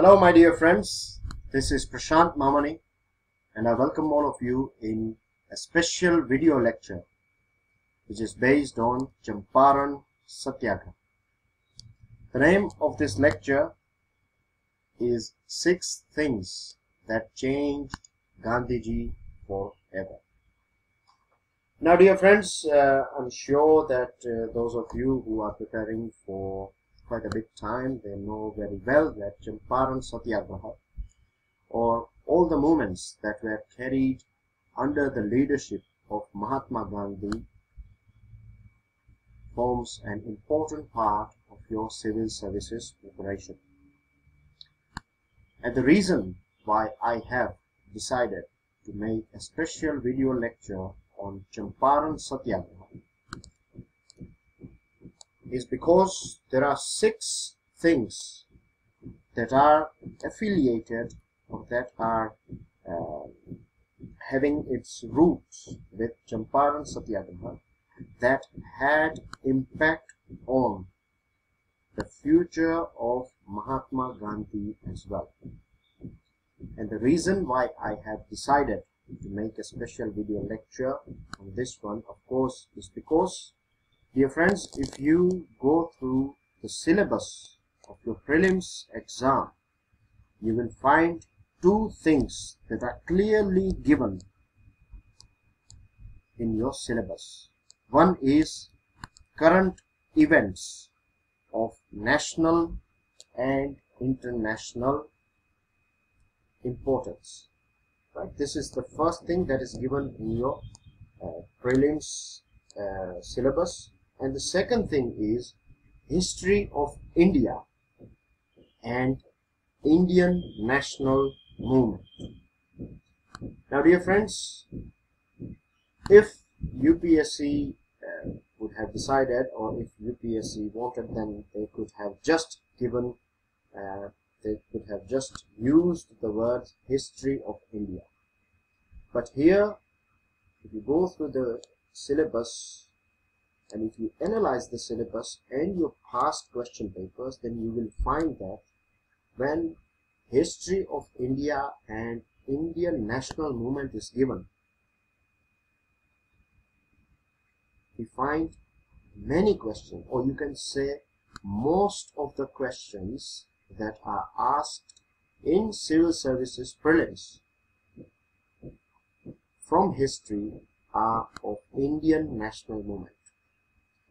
Hello my dear friends, this is Prashant Mamani and I welcome all of you in a special video lecture which is based on Champaran Satyagrah. The name of this lecture is 6 Things That Changed Gandhiji Forever. Now dear friends, I'm sure that those of you who are preparing for quite a bit time, they know very well that Champaran Satyagrah, or all the movements that were carried under the leadership of Mahatma Gandhi, forms an important part of your civil services preparation. And the reason why I have decided to make a special video lecture on Champaran Satyagrah is because there are 6 things that are affiliated or that are having its roots with Champaran Satyagrah that had impact on the future of Mahatma Gandhi as well. And the reason why I have decided to make a special video lecture on this one, of course, is because, dear friends, if you go through the syllabus of your prelims exam, you will find 2 things that are clearly given in your syllabus. One is current events of national and international importance. Right? This is the first thing that is given in your prelims syllabus. And the second thing is history of India and Indian national movement. Now dear friends, if UPSC would have decided, or if UPSC wanted, then they could have just given, they could have just used the word history of India. But here, if you go through the syllabus, and if you analyze the syllabus and your past question papers, then you will find that when history of India and Indian national movement is given, we find many questions, or you can say most of the questions that are asked in civil services prelims from history are of Indian national movement.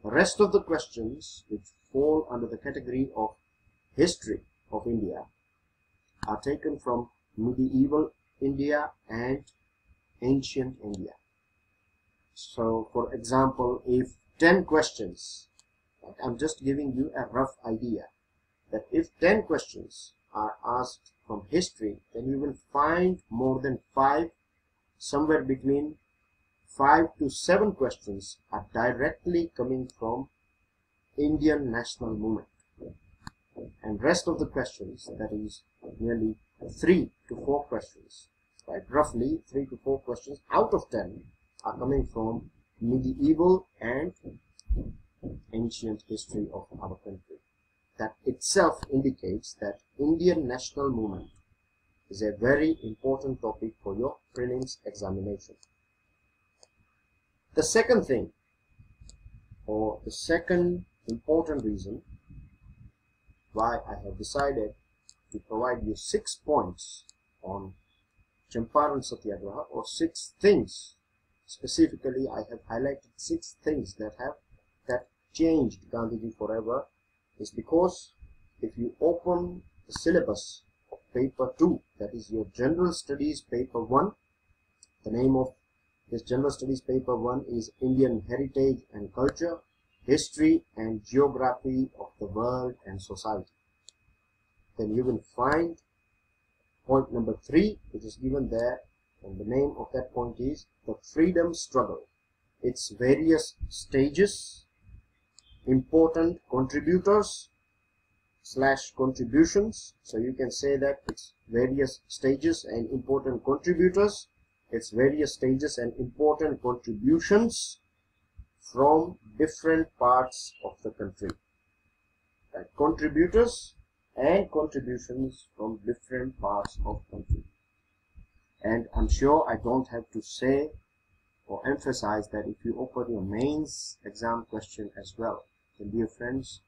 The rest of the questions which fall under the category of history of India are taken from medieval India and ancient India. So for example, if 10 questions, I'm just giving you a rough idea, that if 10 questions are asked from history, then you will find more than 5, somewhere between 5 to 7 questions are directly coming from Indian national movement, and rest of the questions, that is nearly 3 to 4 questions, right, roughly 3 to 4 questions out of 10 are coming from medieval and ancient history of our country. That itself indicates that Indian national movement is a very important topic for your prelims examination. The second thing, or the second important reason why I have decided to provide you 6 points on Champaran Satyagrah, or 6 things, specifically I have highlighted 6 things that changed Gandhiji forever, is because if you open the syllabus of paper 2, that is your general studies paper 1, the name of this general studies paper 1 is Indian Heritage and Culture, History and Geography of the World and Society. Then you will find point number 3, which is given there, and the name of that point is the freedom struggle, its various stages, important contributors / contributions. So you can say that it's various stages and important contributors, its various stages and important contributions from different parts of the country. Contributors and contributions from different parts of the country. And I'm sure I don't have to say or emphasize that if you open your mains exam question as well, then dear friends,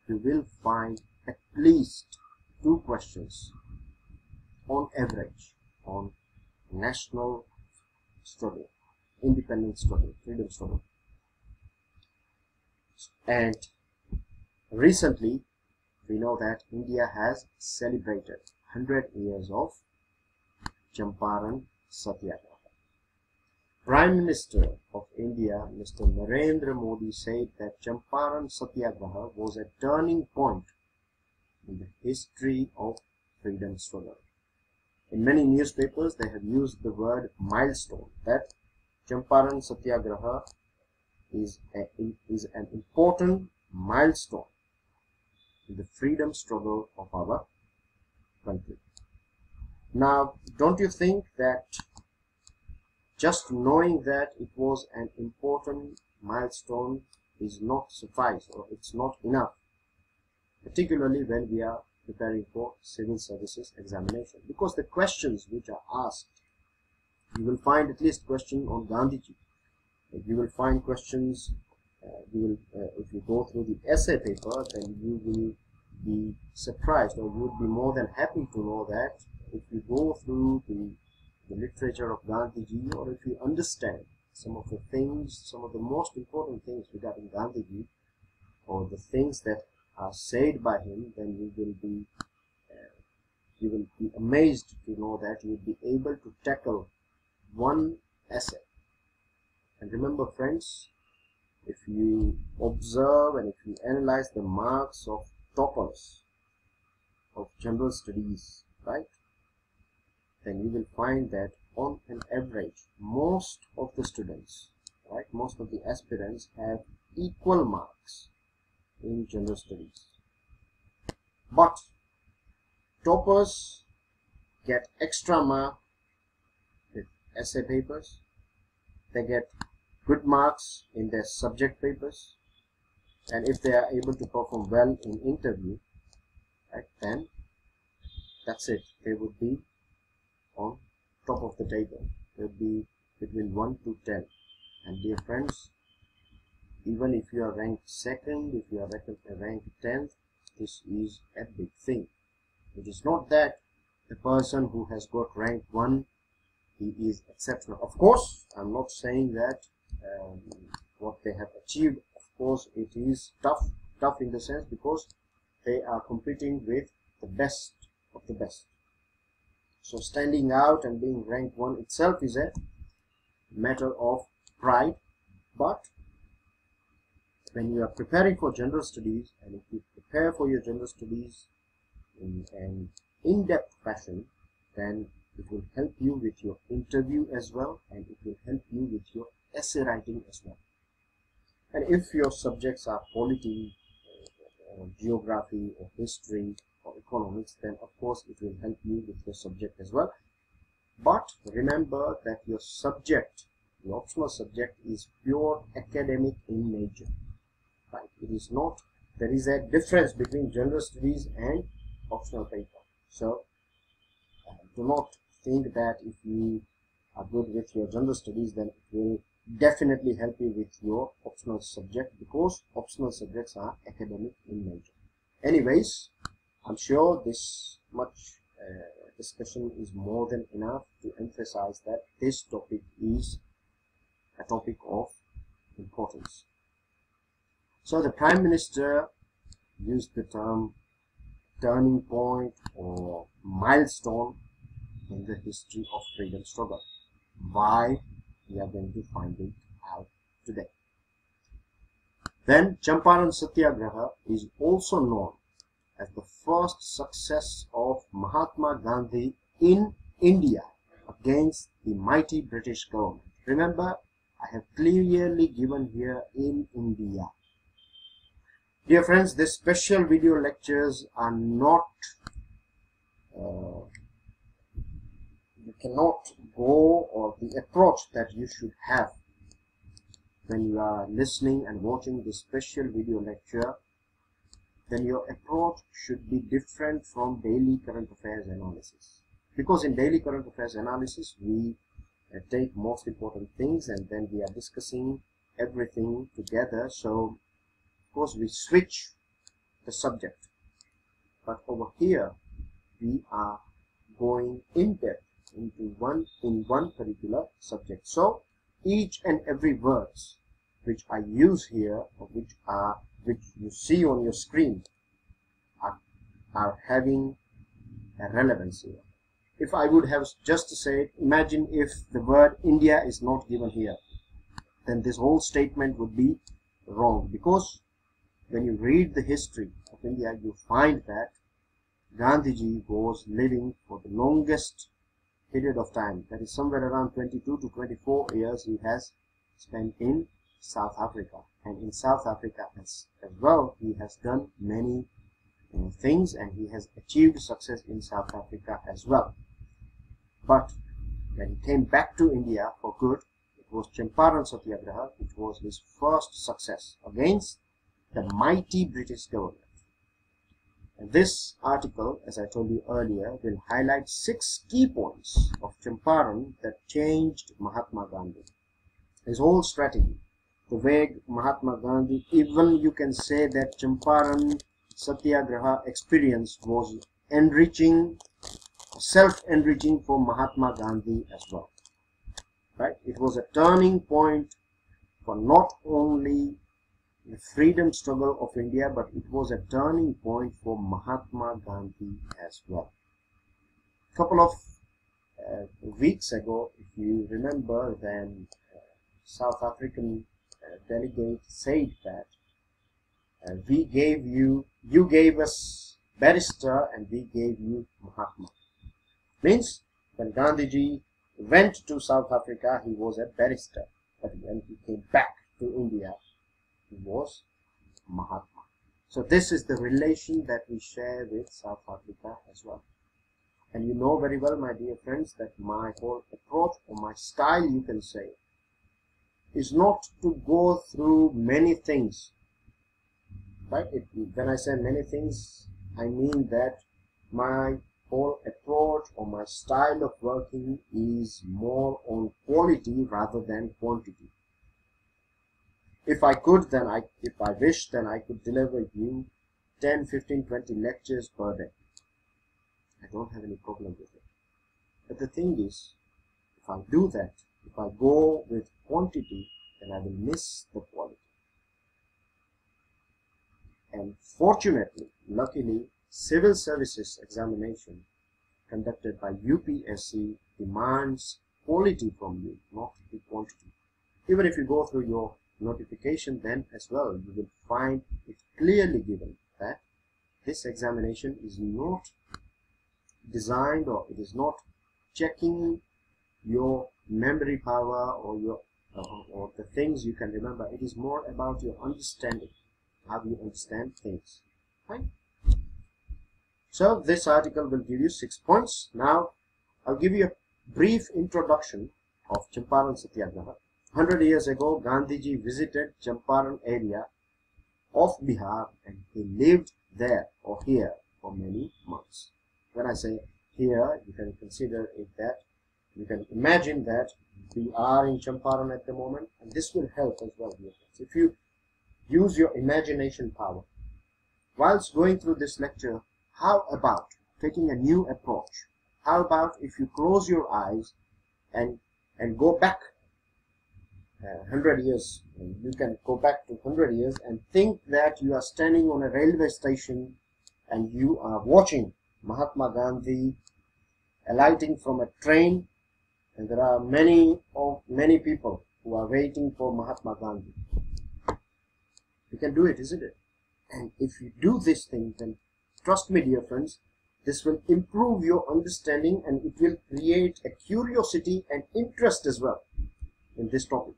you will find at least 2 questions on average on national struggle, independent struggle, freedom struggle. And recently we know that India has celebrated 100 years of Champaran Satyagrah. Prime Minister of India, Mr. Narendra Modi, said that Champaran Satyagraha was a turning point in the history of freedom struggle. In many newspapers, they have used the word milestone, that Champaran Satyagraha is an important milestone in the freedom struggle of our country. Now, don't you think that just knowing that it was an important milestone is not suffice, or it's not enough, particularly when we are preparing for civil services examination? Because the questions which are asked, you will find at least question on Gandhiji. You will find questions, if you go through the essay paper, then you will be surprised, or you would be more than happy to know that if you go through the literature of Gandhiji, or if you understand some of the things, some of the most important things regarding Gandhiji, or the things that are said by him, then you will be amazed to know that you will be able to tackle one essay. And remember, friends, if you observe and if you analyze the marks of toppers of general studies, right, then you will find that on an average, most of the students, right, most of the aspirants have equal marks in general studies. But toppers get extra mark with essay papers, they get good marks in their subject papers, and if they are able to perform well in interview, right, then that's it, they would be on top of the table. They would be between 1 to 10. And dear friends, even if you are ranked 2nd, if you are ranked 10th, this is a big thing. It is not that the person who has got rank 1, he is exceptional. Of course, I'm not saying that what they have achieved, of course, it is tough in the sense because they are competing with the best of the best. So standing out and being ranked 1 itself is a matter of pride. But when you are preparing for general studies, and if you prepare for your general studies in an in-depth fashion, then it will help you with your interview as well, and it will help you with your essay writing as well. And if your subjects are polity, or geography, or history, or economics, then of course it will help you with your subject as well. But remember that your subject, the optional subject, is pure academic in nature, right? It is not, there is a difference between general studies and optional paper. So do not think that if you are good with your general studies, then it will definitely help you with your optional subject, because optional subjects are academic in nature. Anyways, I'm sure this much discussion is more than enough to emphasize that this topic is a topic of importance. So the Prime Minister used the term turning point or milestone in the history of freedom struggle. Why? We are going to find it out today. Then Champaran Satyagraha is also known as the first success of Mahatma Gandhi in India against the mighty British government. Remember, I have clearly given here in India. Dear friends, these special video lectures are not, you cannot go, or the approach that you should have when you are listening and watching this special video lecture then your approach should be different from daily current affairs analysis. Because in daily current affairs analysis, we take most important things and then we are discussing everything together. So, of course, we switch the subject. But over here, we are going in depth into one particular subject. So, each and every words which I use here, or which you see on your screen, are having a relevance here. If I would have just said, imagine if the word India is not given here, then this whole statement would be wrong. Because when you read the history of India, you find that Gandhiji was living for the longest period of time. That is somewhere around 22 to 24 years he has spent in South Africa. And in South Africa as well, he has done many things and he has achieved success in South Africa as well. But when he came back to India for good, it was Champaran Satyagrah which was his first success against the mighty British government. And this article, as I told you earlier, will highlight 6 key points of Champaran that changed Mahatma Gandhi. His whole strategy, the way Mahatma Gandhi, even you can say that Champaran Satyagraha experience was enriching, self-enriching for Mahatma Gandhi as well. Right? It was a turning point for not only the freedom struggle of India, but it was a turning point for Mahatma Gandhi as well. A couple of weeks ago, if you remember, then South African delegate said that you gave us barrister and we gave you Mahatma. Means when Gandhiji went to South Africa, he was a barrister, but when he came back to India, he was Mahatma. So this is the relation that we share with South Africa as well. And you know very well, my dear friends, that my whole approach, or my style you can say, is not to go through many things. Right? When I say many things, I mean that my whole approach or my style of working is more on quality rather than quantity. If I could, then if I wish, then I could deliver you 10, 15, 20 lectures per day. I don't have any problem with it. But the thing is, if I do that, if I go with quantity, then I will miss the quality. And fortunately, luckily, civil services examination conducted by UPSC demands quality from you, not the quantity. Even if you go through your notification, then as well you will find it clearly given that this examination is not designed, or it is not checking your memory power or your or the things you can remember. It is more about your understanding, how you understand things. Right? So this article will give you 6 points. Now I'll give you a brief introduction of Champaran Satyagraha. 100 years ago, Gandhiji visited Champaran area of Bihar and he lived there or here for many months. When I say here, you can consider it that you can imagine that we are in Champaran at the moment, and this will help as well. If you use your imagination power whilst going through this lecture, how about taking a new approach? How about if you close your eyes and go back 100 years, you can go back to 100 years and think that you are standing on a railway station and you are watching Mahatma Gandhi alighting from a train, and there are many people who are waiting for Mahatma Gandhi. You can do it, isn't it? And if you do this thing, then trust me, dear friends, this will improve your understanding and it will create a curiosity and interest as well in this topic.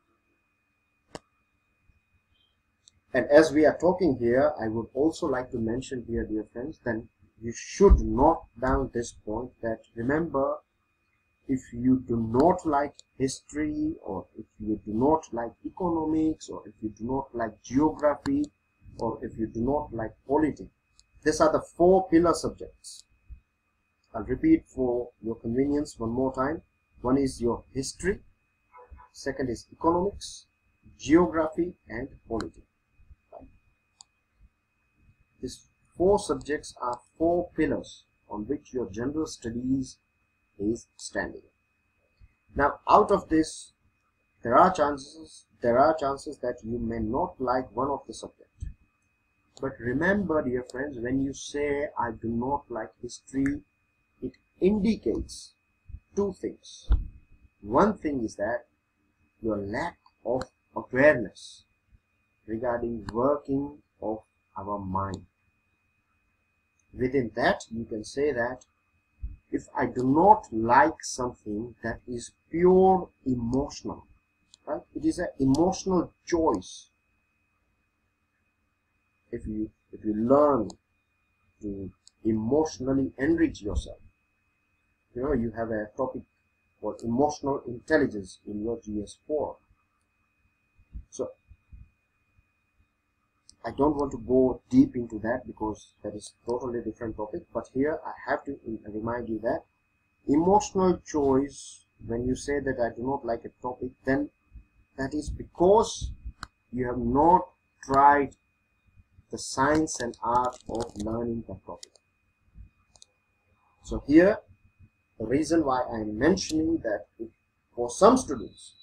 And as we are talking here, I would also like to mention here, dear friends, then you should note down this point that remember, if you do not like history, or if you do not like economics, or if you do not like geography, or if you do not like politics, These are the 4 pillar subjects. I'll repeat for your convenience one more time. One is your history, second is economics, geography and polity. These 4 subjects are 4 pillars on which your general studies is standing. Now, out of this, there are chances that you may not like one of the subjects. But remember, dear friends, when you say I do not like history, it indicates 2 things. One thing is that your lack of awareness regarding working of our mind. Within that, you can say that if I do not like something, that is pure emotional, right? It is an emotional choice. If you learn to emotionally enrich yourself, you have a topic called emotional intelligence in your GS4. So I don't want to go deep into that because that is totally different topic, but here I have to remind you that emotional choice, when you say that I do not like a topic, then that is because you have not tried the science and art of learning the topic. So here, the reason why I am mentioning that for some students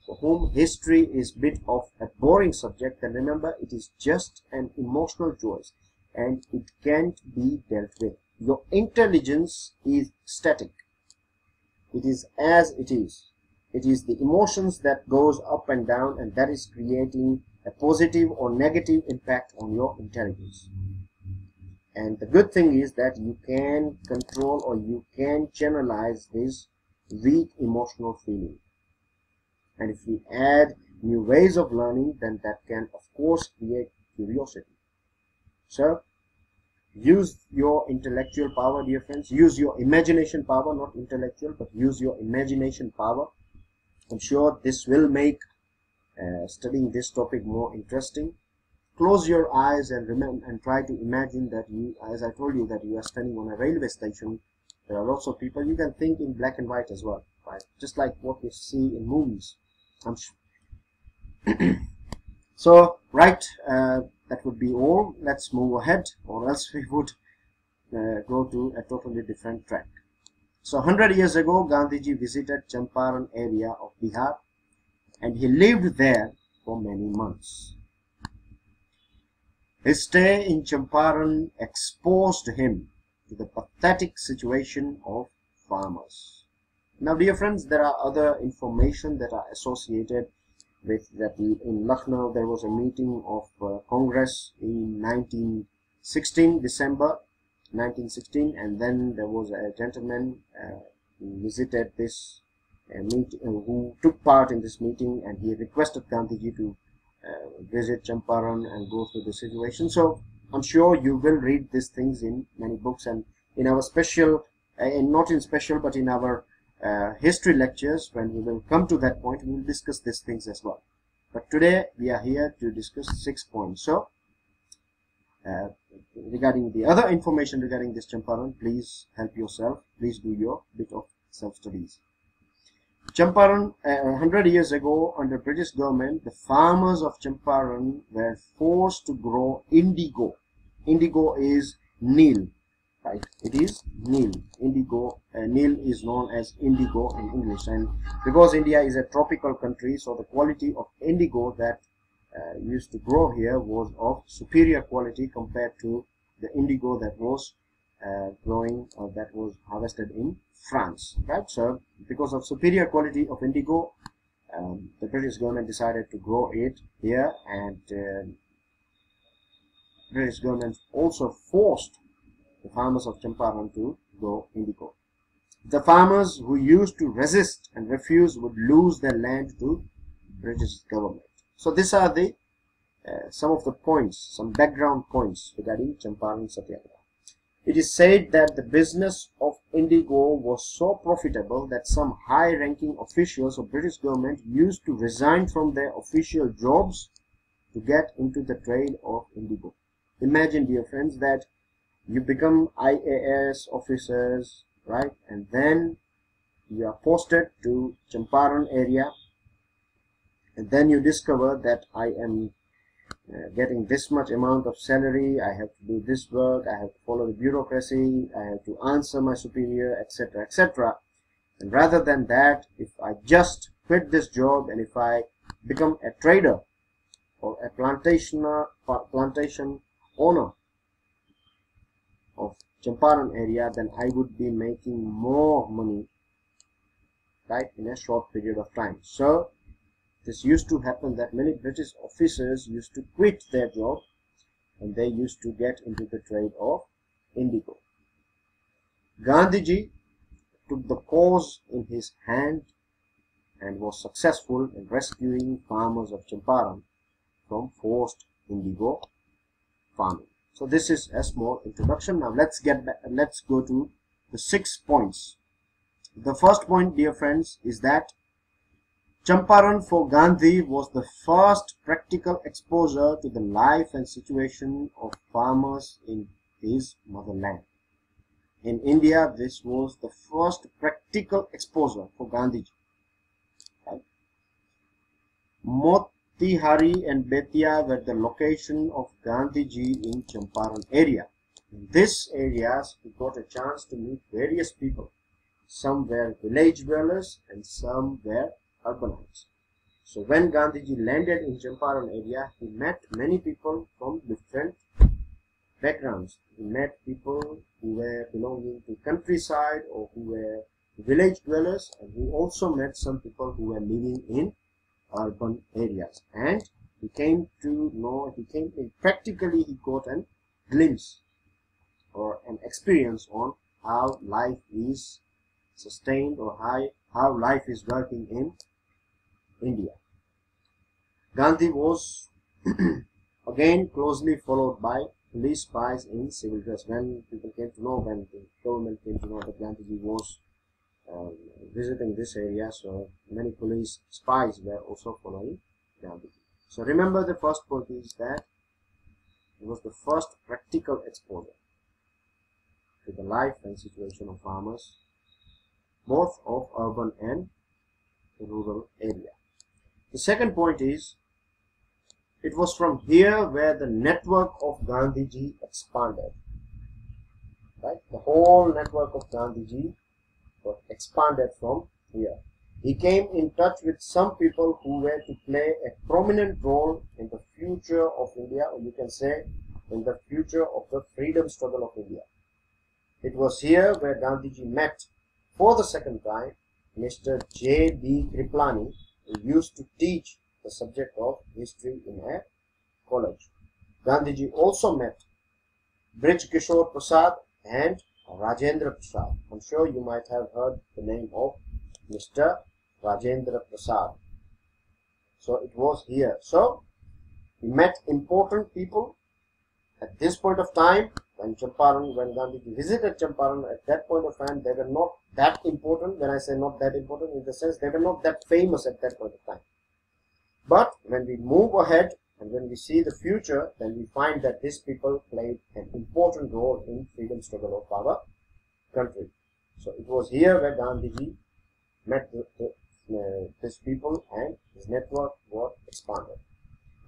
for whom history is a bit of a boring subject, then remember it is just an emotional choice and it can't be dealt with. Your intelligence is static. It is as it is. It is the emotions that goes up and down, and that is creating a positive or negative impact on your intelligence. And the good thing is that you can control or you can channelize this weak emotional feeling. And if we add new ways of learning, then that can of course create curiosity. So use your intellectual power, dear friends. Use your imagination power, not intellectual, but use your imagination power. I'm sure this will make studying this topic more interesting. Close your eyes and remember and try to imagine that you, as I told you, that you are standing on a railway station. There are lots of people. You can think in black and white as well, right? Just like what you see in movies. I'm sure. So, right, that would be all. Let's move ahead, or else we would go to a totally different track. So 100 years ago, Gandhiji visited Champaran area of Bihar, and he lived there for many months. His stay in Champaran exposed him to the pathetic situation of farmers. Now, dear friends, there are other information that are associated with that. In Lucknow, there was a meeting of Congress in 1916, December 1916, and then there was a gentleman who visited this meeting, who took part in this meeting, and he requested Gandhiji to visit Champaran and go through the situation. So I'm sure you will read these things in many books, and in our special, not in special, but in our history lectures, when we will come to that point, we will discuss these things as well. But today we are here to discuss 6 points. So regarding the other information regarding this Champaran, please help yourself. Please do your bit of self-studies. Champaran, 100 years ago, under British government, the farmers of Champaran were forced to grow indigo. Indigo is Nil, right? It is Nil. Indigo, Nil is known as indigo in English, and because India is a tropical country, so the quality of indigo that used to grow here was of superior quality compared to the indigo that was growing or that was harvested in France, right? So because of superior quality of indigo, the British government decided to grow it here, and British government also forced the farmers of Champaran to grow indigo. The farmers who used to resist and refuse would lose their land to British government. So these are the some of the points, some background points regarding Champaran Satyagrah. It is said that the business of indigo was so profitable that some high-ranking officials of British government used to resign from their official jobs to get into the trade of indigo. Imagine, dear friends, that you become IAS officers, right? And then you are posted to Champaran area, and then you discover that I am getting this much amount of salary, I have to do this work, I have to follow the bureaucracy, I have to answer my superior, etc., etc. And rather than that, if I just quit this job and if I become a trader or a plantation owner of Champaran area, then I would be making more money, right, in a short period of time. So this used to happen that many British officers used to quit their job and they used to get into the trade of indigo. Gandhiji took the cause in his hand and was successful in rescuing farmers of Champaran from forced indigo farming. So this is a small introduction. Now let's go to the 6 points. The first point, dear friends, is that Champaran for Gandhi was the first practical exposure to the life and situation of farmers in his motherland. In India, this was the first practical exposure for Gandhiji. Right? Motihari and Betia were the location of Gandhiji in Champaran area. In these areas, he got a chance to meet various people. Some were village dwellers and some were urbanites. So when Gandhiji landed in Champaran area, he met many people from different backgrounds. He met people who were belonging to countryside or who were village dwellers, and he also met some people who were living in urban areas. And he came to know, practically he got a glimpse or an experience on how life is sustained or how life is working in India. Gandhi was again closely followed by police spies in civil dress. When people came to know, when the government came to know that Gandhiji was visiting this area, so many police spies were also following Gandhiji. So remember, the first point is that it was the first practical exposure to the life and situation of farmers, both of urban and rural area. The second point is, it was from here where the network of Gandhiji expanded. Right? The whole network of Gandhiji was expanded from here. He came in touch with some people who were to play a prominent role in the future of India, or you can say in the future of the freedom struggle of India. It was here where Gandhiji met for the second time Mr. J.B. Kriplani, who used to teach the subject of history in a college. Gandhiji also met Brij Kishore Prasad and Rajendra Prasad. I'm sure you might have heard the name of Mr. Rajendra Prasad. So it was here. So he met important people at this point of time. When Gandhiji visited Champaran, at that point of time, they were not that important. When I say not that important, in the sense they were not that famous at that point of time. But when we move ahead and when we see the future, then we find that these people played an important role in freedom struggle of our country. So it was here where Gandhiji met these people and his network was expanded.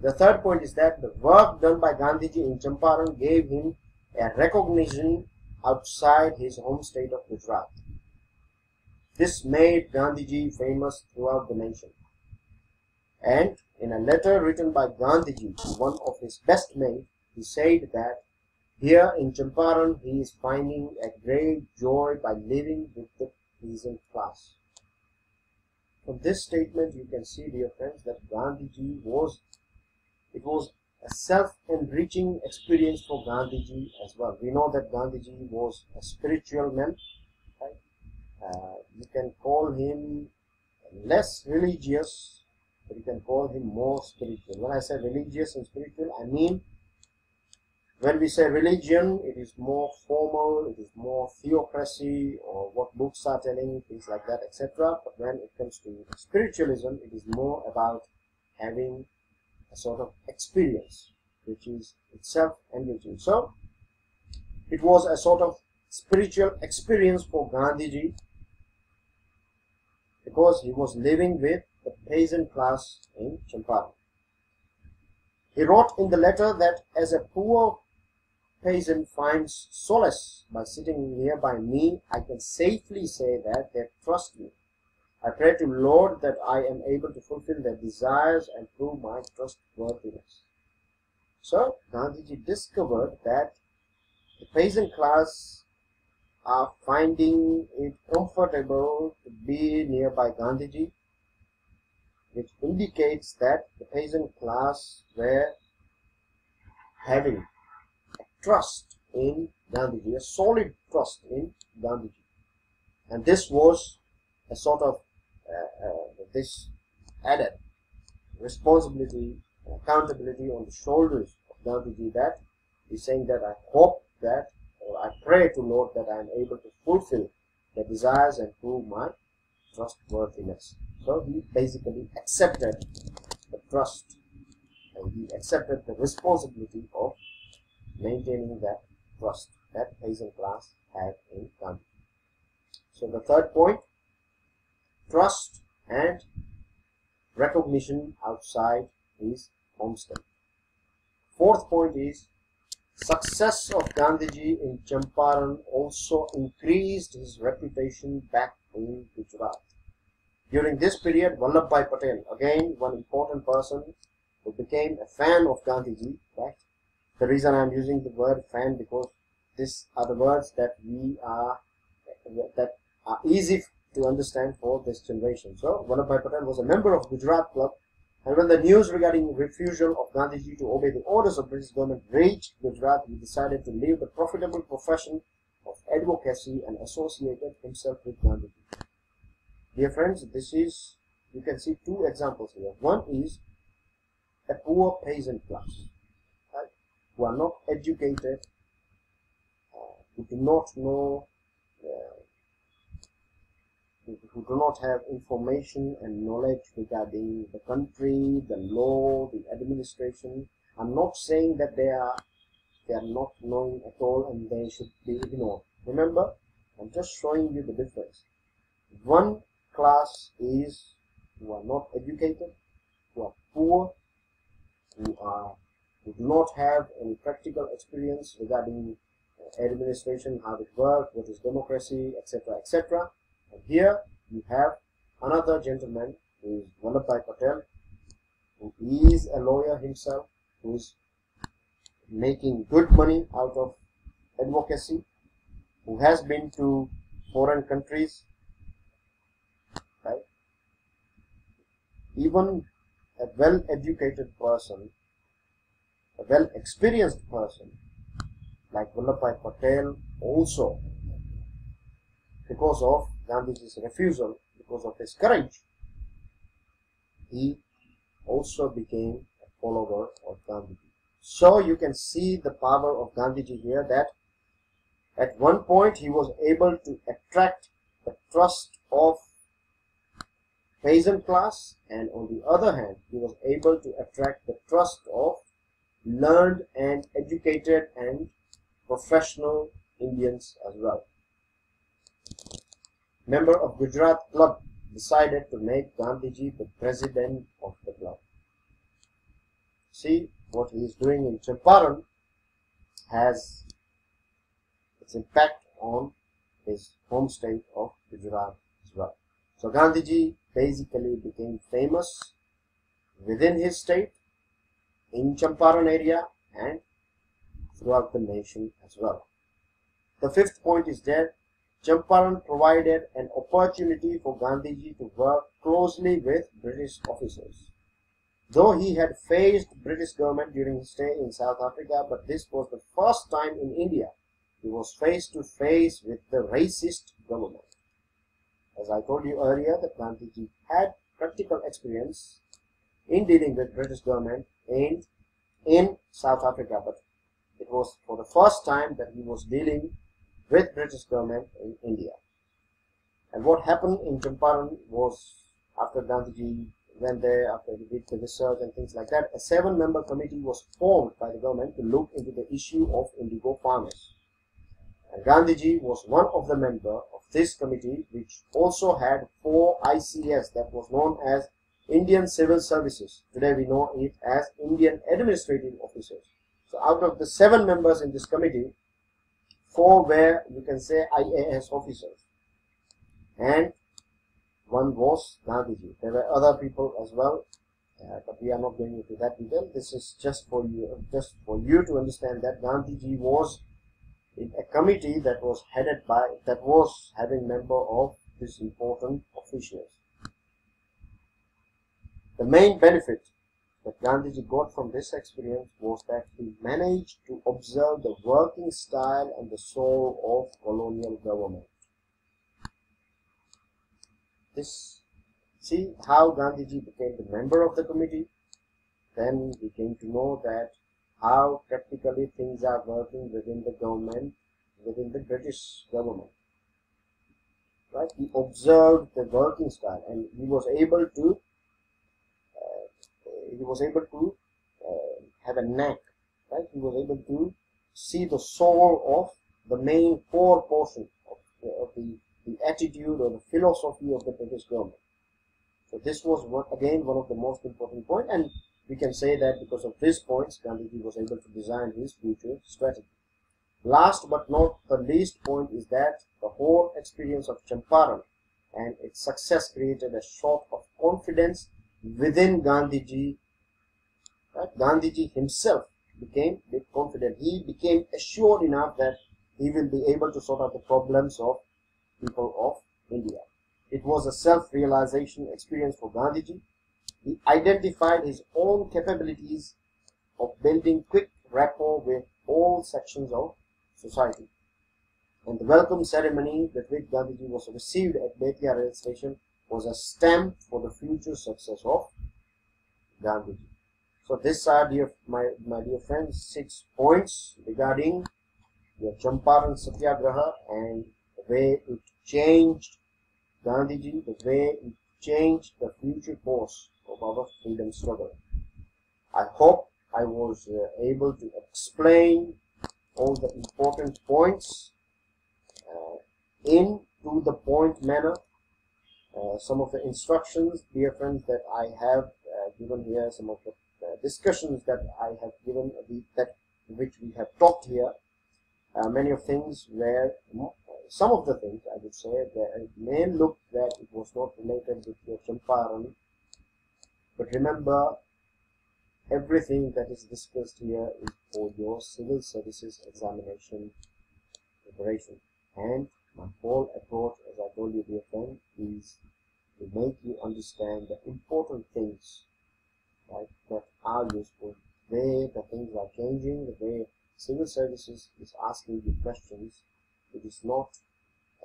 The third point is that the work done by Gandhiji in Champaran gave him a recognition outside his home state of Gujarat. This made Gandhiji famous throughout the nation. And in a letter written by Gandhiji to one of his best mates, he said that here in Champaran he is finding a great joy by living with the peasant class. From this statement you can see, dear friends, that Gandhiji was a self-enriching experience for Gandhiji as well. We know that Gandhiji was a spiritual man, right? You can call him less religious, but you can call him more spiritual. When I say religious and spiritual, I mean when we say religion, it is more formal, it is more theocracy, or what books are telling, things like that, etc. But when it comes to spiritualism, it is more about having a sort of experience which is itself enriching. So It was a sort of spiritual experience for Gandhiji because he was living with the peasant class in Champaran. He wrote in the letter that as a poor peasant finds solace by sitting nearby me, I can safely say that they trust me. I pray to Lord that I am able to fulfill their desires and prove my trustworthiness. So Gandhiji discovered that the peasant class are finding it comfortable to be nearby Gandhiji, which indicates that the peasant class were having a trust in Gandhiji, a solid trust in Gandhiji. And this was a sort of this added responsibility and accountability on the shoulders of Gandhiji, that he's saying that I hope that, or I pray to Lord that I am able to fulfill the desires and prove my trustworthiness. So he basically accepted the trust and he accepted the responsibility of maintaining that trust that peasant class had in Gandhi. So the third point, trust and recognition outside his home state. Fourth point is success of Gandhiji in Champaran also increased his reputation back in Gujarat. During this period, Vallabhbhai Patel, again one important person who became a fan of Gandhiji, right? The reason I am using the word fan because these are the words that are easy to understand for this generation. So Vallabhbhai Patel was a member of Gujarat Club, and when the news regarding refusal of Gandhiji to obey the orders of British government reached Gujarat, he decided to leave the profitable profession of advocacy and associated himself with Gandhiji. Dear friends, this is, you can see two examples here. One is a poor peasant class, right, who are not educated, who do not know, who do not have information and knowledge regarding the country, the law, the administration. I'm not saying that they are not knowing at all and they should be ignored. Remember, I'm just showing you the difference. One class is who are not educated, who are poor, who do not have any practical experience regarding administration, how it works, what is democracy, etc., etc. And here you have another gentleman who is Vallabhbhai Patel, who is a lawyer himself, who is making good money out of advocacy, who has been to foreign countries, right? Even a well-educated person, a well-experienced person like Vallabhbhai Patel also, because of Gandhiji's refusal, because of his courage, he also became a follower of Gandhiji. So you can see the power of Gandhiji here, that at one point he was able to attract the trust of peasant class, and on the other hand he was able to attract the trust of learned and educated and professional Indians as well. Member of Gujarat Club decided to make Gandhiji the president of the club. See, what he is doing in Champaran has its impact on his home state of Gujarat as well. So Gandhiji basically became famous within his state, in Champaran area, and throughout the nation as well. The fifth point is that Champaran provided an opportunity for Gandhiji to work closely with British officers. Though he had faced British government during his stay in South Africa, but this was the first time in India he was face to face with the racist government. As I told you earlier, that Gandhiji had practical experience in dealing with British government and in South Africa, but it was for the first time that he was dealing with British government in India. And what happened in Champaran was, after Gandhiji went there, after he did the research and things like that, a 7-member committee was formed by the government to look into the issue of indigo farmers. And Gandhiji was one of the members of this committee, which also had 4 ICS, that was known as Indian Civil Services. Today we know it as Indian Administrative Officers. So out of the 7 members in this committee, 4 were, you can say, IAS officers, and 1 was Gandhiji. There were other people as well, but we are not going into that detail. This is just for you to understand that Gandhiji was in a committee that was headed by, that was having member of these important officials. The main benefit that Gandhiji got from this experience was that he managed to observe the working style and the soul of colonial government. See how Gandhiji became the member of the committee. Then we came to know that how practically things are working within the government, within the British government. Right? He observed the working style, and he was able to have a knack. Right? He was able to see the soul of the main core portion of the attitude or the philosophy of the British government. So this was again one of the most important points, and we can say that because of these points, Gandhiji was able to design his future strategy. Last but not the least point is that the whole experience of Champaran and its success created a sort of confidence within Gandhiji. Right? Gandhiji himself became a bit confident. He became assured enough that he will be able to sort out the problems of people of India. It was a self-realization experience for Gandhiji. He identified his own capabilities of building quick rapport with all sections of society. And the welcome ceremony with which Gandhiji was received at Betia rail station was a stamp for the future success of Gandhiji. So these are, my dear friends, 6 points regarding the Champaran Satyagraha and the way it changed Gandhiji, the way it changed the future course of our freedom struggle. I hope I was able to explain all the important points in to the point manner. Some of the instructions, dear friends, that I have given here, some of the discussions that I have given, which we have talked here, many of things were, some of the things I would say, that may look that it was not related with your Champaran, but remember, everything that is discussed here is for your civil services examination preparation. And my whole approach, as I told you, dear friend, is to make you understand the important things, right, that are useful, the way the things are changing, the way civil services is asking you questions. It is not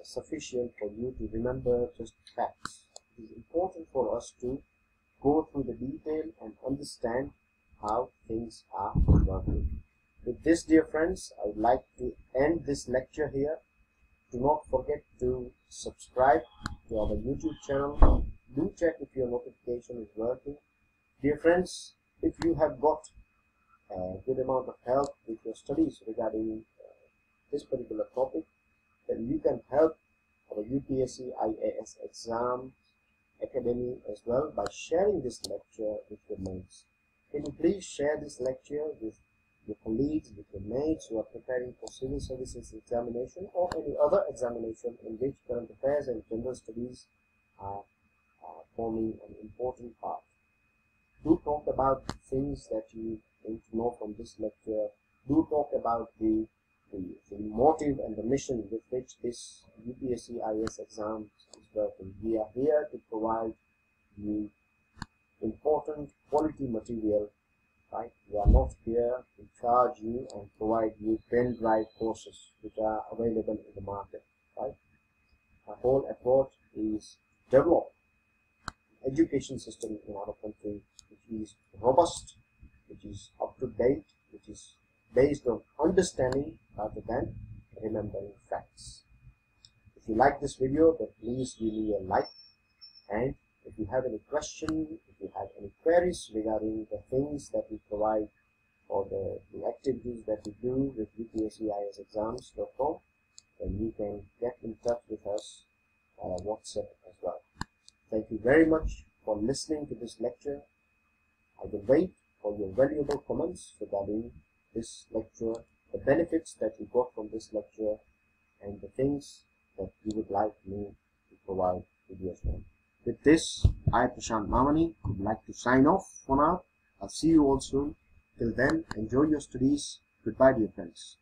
sufficient for you to remember just facts. It is important for us to go through the detail and understand how things are working. With this, dear friends, I would like to end this lecture here. Do not forget to subscribe to our YouTube channel. Do check if your notification is working. Dear friends, if you have got a good amount of help with your studies regarding this particular topic, then you can help our UPSC IAS exam academy as well by sharing this lecture with your mates. Can you please share this lecture with your colleagues, with your mates who are preparing for civil services examination or any other examination in which current affairs and general studies are forming an important part. Do talk about things that you need to know from this lecture. Do talk about the motive and the mission with which this UPSC IAS exam is working. We are here to provide you important quality material, right? We are not here to charge you and provide you pen drive courses which are available in the market, right? Our whole approach is to develop an education system in our country which is robust, which is up to date, which is based on understanding rather than remembering facts. If you like this video, then please give me a like, and if you have any question, if you have any queries regarding the things that we provide or the activities that we do with UPSC IAS exams.com, then you can get in touch with us via WhatsApp as well. Thank you very much for listening to this lecture. I will wait for your valuable comments regarding this lecture, the benefits that you got from this lecture, and the things that you would like me to provide to GS1. With this, I, Prashant Mamani, would like to sign off for now. I'll see you all soon. Till then, enjoy your studies. Goodbye, dear friends.